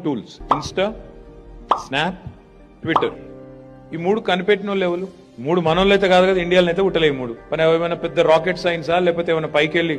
Tools, Insta, snap, Twitter. ఈ 3 కనిపెట్టిన వాళ్ళు ఎవరు? 3 మనోళ్ళు అయితే కాదు కదా, ఇండియాలో అయితే పుట్టలేవు 3. కానీ ఏమైనా పెద్ద రాకెట్ సైన్సా, లేకపోతే ఏమైనా పైకి వెళ్ళి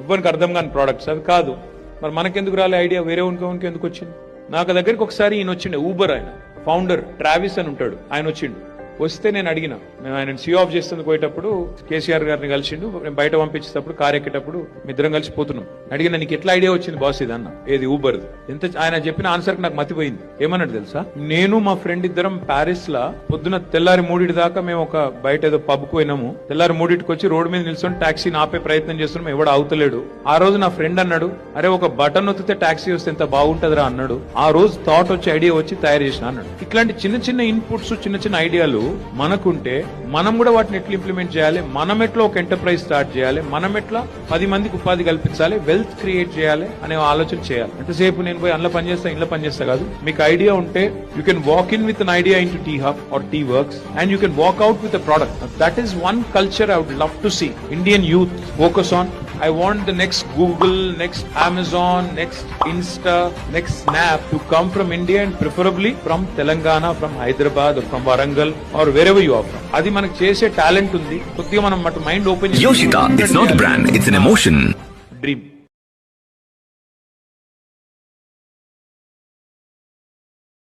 ఎవరికి అర్థం కాని ప్రోడక్ట్స్ అవి కాదు. మరి మనకెందుకు రాలే ఐడియా? వేరే ఉనికి ఎందుకు వచ్చింది? నాకు దగ్గరికి ఒకసారి ఈయన వచ్చిండే, ఊబర్ ఆయన ఫౌండర్ ట్రావిస్ అని ఉంటాడు, ఆయన వచ్చిండు. వస్తే నేను అడిగిన, మేము ఆయన సీ ఆఫ్ చేస్తుంది పోయేటప్పుడు కేసీఆర్ గారిని కలిసిండు, నేను బయట పంపించేటప్పుడు కార్ ఎక్కేటప్పుడు ఇద్దరం కలిసి పోతున్నాం. అడిగిన, నీకు ఎట్లా ఐడియా వచ్చింది బాస్ ఇది అన్న, ఏది ఊబర్? ఎంత ఆయన చెప్పిన ఆన్సర్ నాకు మతిపోయింది. ఏమన్నాడు తెలుసా? నేను మా ఫ్రెండ్ ఇద్దరం ప్యారిస్ లా పొద్దున తెల్లారి 3 దాకా మేము ఒక బయట ఏదో పబ్కు పోయినాము. తెల్లారి 3కి వచ్చి రోడ్డు మీద నిల్చొని టాక్సీని ఆపే ప్రయత్నం చేస్తున్నాం, ఎవడు అవుతలేడు. ఆ రోజు నా ఫ్రెండ్ అన్నాడు, అరే ఒక బటన్ నొత్తితే టాక్సీ వస్తే ఎంత బాగుంటదిరా అన్నాడు. ఆ రోజు థాట్ వచ్చి ఐడియా వచ్చి తయారు చేసిన అన్నాడు. ఇట్లాంటి చిన్న చిన్న ఇన్పుట్స్, చిన్న చిన్న ఐడియాలు మనకుంటే మనం కూడా వాటిని ఎట్లా ఇంప్లిమెంట్ చేయాలి, మనం ఎట్లా ఒక ఎంటర్ప్రైజ్ స్టార్ట్ చేయాలి, మనం ఎట్లా 10 మందికి ఉపాధి కల్పించాలి, వెల్త్ క్రియేట్ చేయాలి అనే ఆలోచన చేయాలి. ఎంతసేపు నేను పోయి అందులో పనిచేస్తా ఇంట్లో పనిచేస్తా కాదు. మీకు ఐడియా ఉంటే you can walk in with an idea into T Hub or T Works and you can walk out with a product. That is one culture I would love to see Indian youth focus on. I want the next Google, next Amazon, next Insta, next Snap to come from India and preferably from Telangana, from Hyderabad or from Warangal or wherever you are from. Adi manaku chese talent undi. Koద్దిగా మనం mind open చేసి Yoshita, it's not a brand, it's an emotion. Dream.